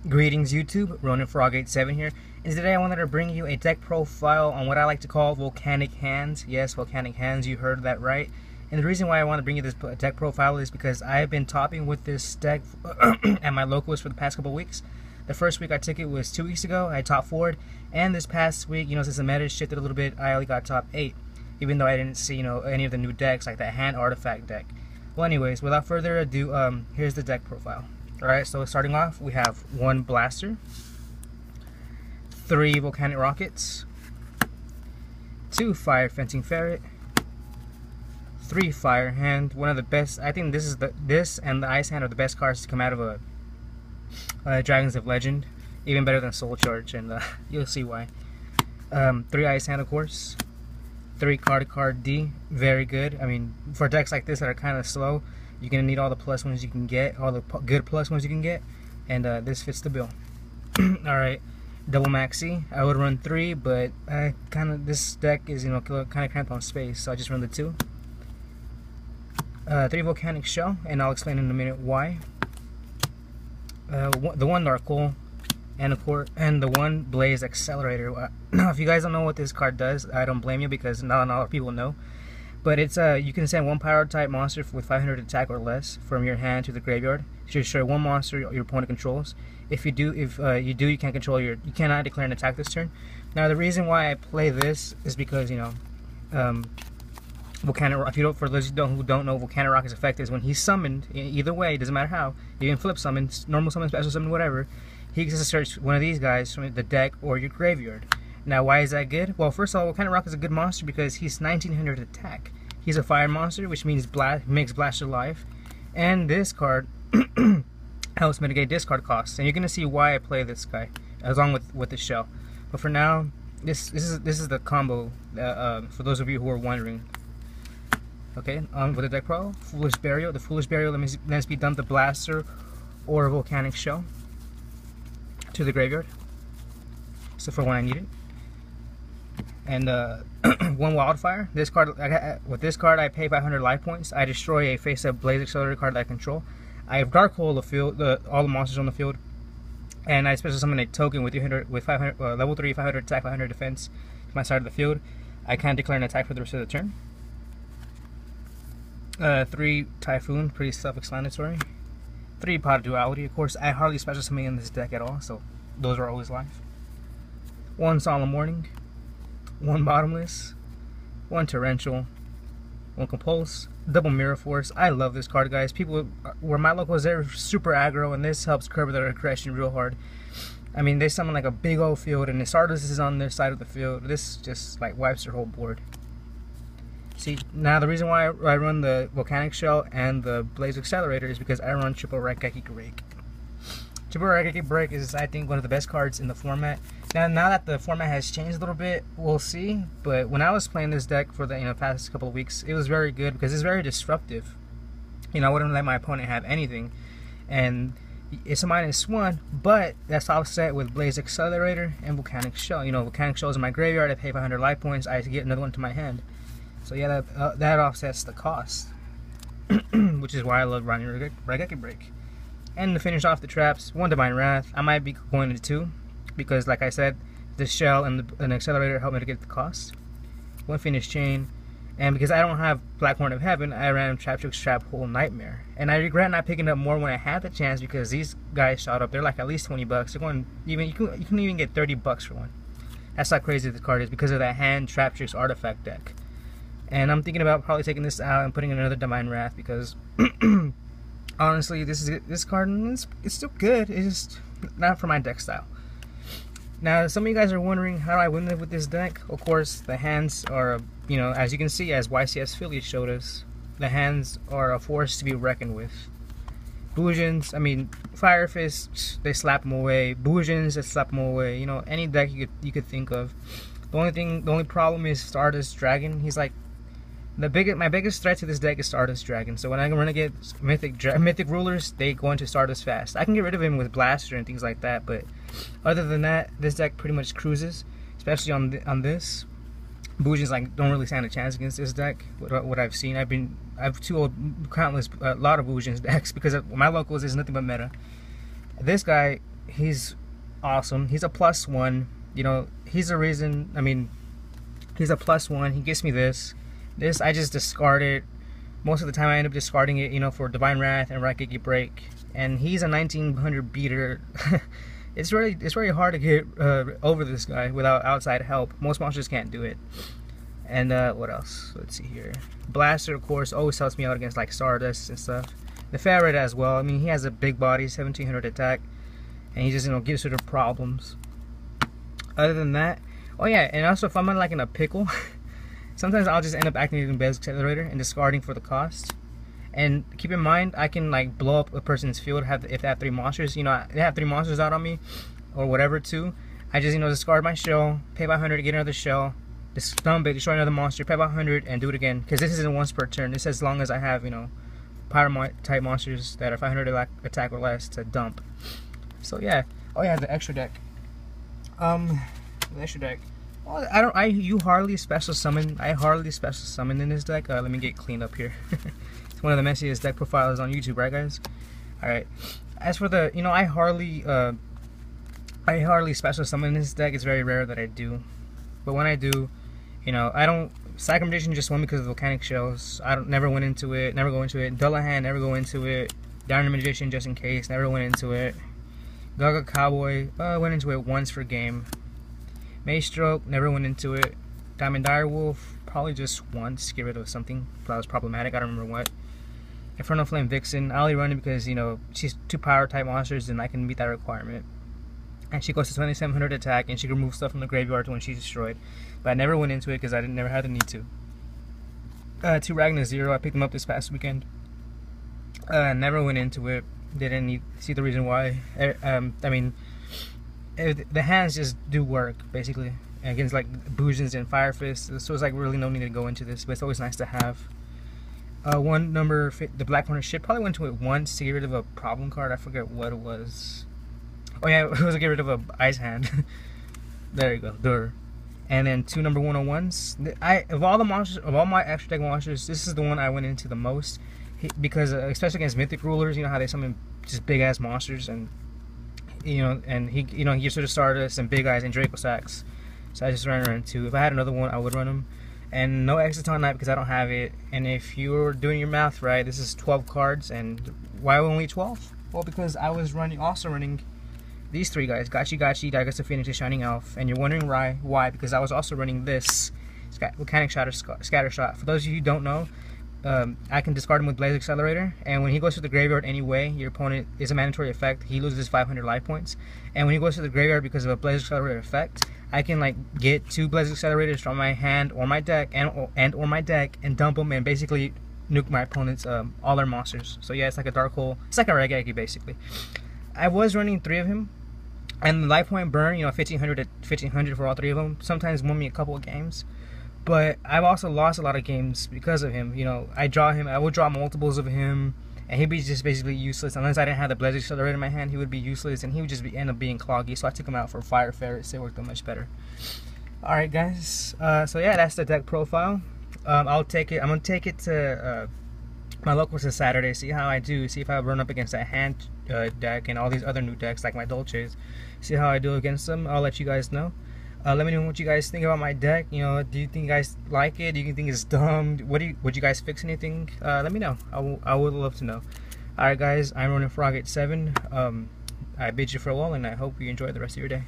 Greetings YouTube, RoninFrog87 here, and today I wanted to bring you a deck profile on what I like to call volcanic hands. Yes, volcanic hands, you heard that right. And the reason why I want to bring you this deck profile is because I have been topping with this deck at my locals for the past couple weeks. The first week I took it was 2 weeks ago, I top 4'd, and this past week, since the meta shifted a little bit, I only got top 8, even though I didn't see, any of the new decks like that hand artifact deck. Well anyways, without further ado, here's the deck profile. Alright, so starting off, we have 1 blaster, 3 volcanic rockets, 2 fire fencing ferret, 3 fire hand. One of the best, I think this and the ice hand are the best cards to come out of a Dragons of Legend, even better than Soul Charge, and you'll see why. 3 ice hand, of course, 3 card D, very good. I mean, for decks like this that are kind of slow, you're going to need all the plus ones you can get, all the good plus ones you can get, and this fits the bill. Alright, double maxi. I would run 3, but this deck is, kind of cramped on space, so I just run the 2. 3 volcanic shell, and I'll explain in a minute why. The 1 Narcoal, and of course, and the 1 Blaze Accelerator. Now, if you guys don't know what this card does, I don't blame you because not a lot of people know. But it's you can send 1 power type monster with 500 attack or less from your hand to the graveyard to destroy 1 monster your opponent controls. If you do, you can't control you cannot declare an attack this turn. Now the reason why I play this is because Volcanic. For those who don't know, Volcanic Rocket's effect is when he's summoned. Either way, it doesn't matter how. You can flip summon, normal summon, special summon, whatever. He gets to search one of these guys from the deck or your graveyard. Now, why is that good? Well, first of all, Volcanic Rocket is a good monster because he's 1900 attack. He's a fire monster, which means makes Blaster life. And this card helps mitigate discard costs. And you're gonna see why I play this guy, along with the shell. But for now, this is the combo. For those of you who are wondering. Okay, on with the deck pro, Foolish Burial. The Foolish Burial lets me dump the Blaster or a Volcanic Shell to the graveyard. So for when I need it. And 1 Wildfire. This card, with this card, I pay 500 life points. I destroy a face-up Blaze Accelerator card that I control. I have Dark Hole the field, all the monsters on the field, and I special summon a token with 500 level 3, 500 attack, 500 defense to my side of the field. I can't declare an attack for the rest of the turn. 3 Typhoon, pretty self-explanatory. 3 Pot of Duality. Of course, I hardly special summon in this deck at all, so those are always live. 1 Solemn Warning. 1 Bottomless, 1 Torrential, 1 Compulse, double Mirror Force. I love this card, guys. People where my locals, they're super aggro, and this helps curb their aggression real hard. I mean, they summon like a big old field, and the Stardust is on their side of the field. This just like wipes their whole board. See, now the reason why I run the Volcanic Shell and the Blaze Accelerator is because I run triple Volcanic Break. Triple Volcanic Break is, I think, one of the best cards in the format. Now that the format has changed a little bit, we'll see. But when I was playing this deck for the past couple of weeks, it was very good because it's very disruptive. I wouldn't let my opponent have anything, and it's a -1, but that's offset with Blaze Accelerator and Volcanic Shell. Volcanic Shell is in my graveyard. I pay 500 life points. I get another one to my hand. So yeah, that offsets the cost, which is why I love running Volcanic Break. And to finish off the traps, 1 Divine Wrath. I might be going to 2. Because, like I said, the shell and the accelerator help me to get the cost. 1 Finish Chain, and because I don't have Blackhorn of Heaven, I ran Traptrix Trap Hole Nightmare, and I regret not picking up more when I had the chance because these guys shot up. They're like at least 20 bucks. They're going you can even get 30 bucks for one. That's how crazy the card is because of that hand Traptrix artifact deck. And I'm thinking about probably taking this out and putting in another Divine Wrath because honestly, this card it's still good. It's just not for my deck style. Now, some of you guys are wondering how do I win with this deck. Of course, the hands are, as you can see, as YCS Philly showed us, the hands are a force to be reckoned with. Bujins, I mean, Fire Fist, they slap them away. Bujins, they slap them away. Any deck you could think of. The only problem is Stardust Dragon. He's like my biggest threat to this deck is Stardust Dragon. So when I'm gonna get Mythic Rulers, they go into Stardust fast. I can get rid of him with Blaster and things like that, but other than that, this deck pretty much cruises, especially on this. Bujins don't really stand a chance against this deck. What I've seen, I've countless a lot of Bujins decks because my locals is nothing but meta. This guy, he's awesome. He's a +1. You know, he's the reason. I mean, he's a +1. He gets me this. This I just discard it. Most of the time I end up discarding it, you know, for Divine Wrath and Raigeki Break. And he's a 1900 beater. It's really hard to get over this guy without outside help. Most monsters can't do it. And what else? Let's see here. Blaster, of course, always helps me out against like Stardust and stuff. The Ferret as well. I mean, he has a big body, 1700 attack, and he just, you know, gives rid of problems. Other than that, oh yeah, and also if I'm like in a pickle, sometimes I'll just end up activating Blaze Accelerator and discarding for the cost. And keep in mind, I can like blow up a person's field if they have 3 monsters. You know, they have 3 monsters out on me, or whatever too. I just, you know, discard my shell, pay by 100 to get another shell, dump it, destroy another monster, pay by 100, and do it again. Because this isn't once per turn. This is as long as I have, you know, Pyro type monsters that are 500 attack or less to dump. So yeah. Oh yeah, the extra deck. The extra deck. Well, you hardly special summon. I hardly special summon in this deck. Let me get cleaned up here. It's one of the messiest deck profiles on YouTube, right, guys? All right. As for the, you know, I hardly special summon in this deck. It's very rare that I do, but when I do, you know, I don't. Psychic Magician just won because of Volcanic Shells. I don't never went into it. Never go into it. Dullahan, never go into it. Diamond Magician just in case. Never went into it. Gaga Cowboy, went into it once for game. Maestroke, never went into it. Diamond Direwolf, probably just once, get rid of something that was problematic, I don't remember what. Infernal Flame Vixen, I only run it because, you know, she's 2 power type monsters and I can meet that requirement. And she goes to 2700 attack and she can remove stuff from the graveyard when she's destroyed. But I never went into it because I never had the need to. 2 Ragnar Zero, I picked them up this past weekend. Never went into it. Didn't see the reason why. I mean, the hands just do work basically against like Boojins and Fire Fists, so it's like really no need to go into this, but it's always nice to have. One number, the Black Hornet ship, probably went to it once to get rid of a problem card. I forget what it was. Oh yeah, it was to get rid of a Ice Hand. There you go, Dur. And then 2 number 101s. Of all the monsters, of all my extra deck monsters, this is the one I went into the most. Because especially against Mythic Rulers, you know how they summon just big ass monsters, and you know, and he gives rid of Stardust and Big Eyes and Draco Sacks. So I just ran around 2. If I had another one, I would run them. And no Exciton Knight because I don't have it. And if you're doing your math right, this is 12 cards. And why only 12? Well, because I was also running these 3 guys: Gachi Gachi, Dagger Phoenix, and Shining Elf. And you're wondering why? Because I was also running this Volcanic Scatter Shot. For those of you who don't know, I can discard him with Blaze Accelerator, and when he goes to the graveyard anyway, your opponent is a mandatory effect. He loses 500 life points, and when he goes to the graveyard because of a Blaze Accelerator effect, I can like get 2 Blaze Accelerators from my hand or my deck or my deck and dump them and basically nuke my opponent's all their monsters. So yeah, it's like a dark hole. It's like a Raigeki basically. I was running 3 of him, and the life point burn, you know, 1500 for all 3 of them. Sometimes won me a couple of games. But I've also lost a lot of games because of him. You know, I would draw multiples of him, and he'd be just basically useless. Unless I didn't have the Blaze Accelerator in my hand, he would be useless, and he would just end up being cloggy. So I took him out for Fire Ferrets. It worked out much better. Alright, guys. So yeah, that's the deck profile. I'll take it. I'm going to take it to my locals this Saturday, see how I do. See if I run up against that hand deck and all these other new decks like my Dolces. See how I do against them. I'll let you guys know. Let me know what you guys think about my deck. You know, do you think you guys like it? Do you think it's dumb? Would you guys fix anything? Let me know. I would love to know. Alright guys, I'm running Frog at 7. I bid you farewell, and I hope you enjoy the rest of your day.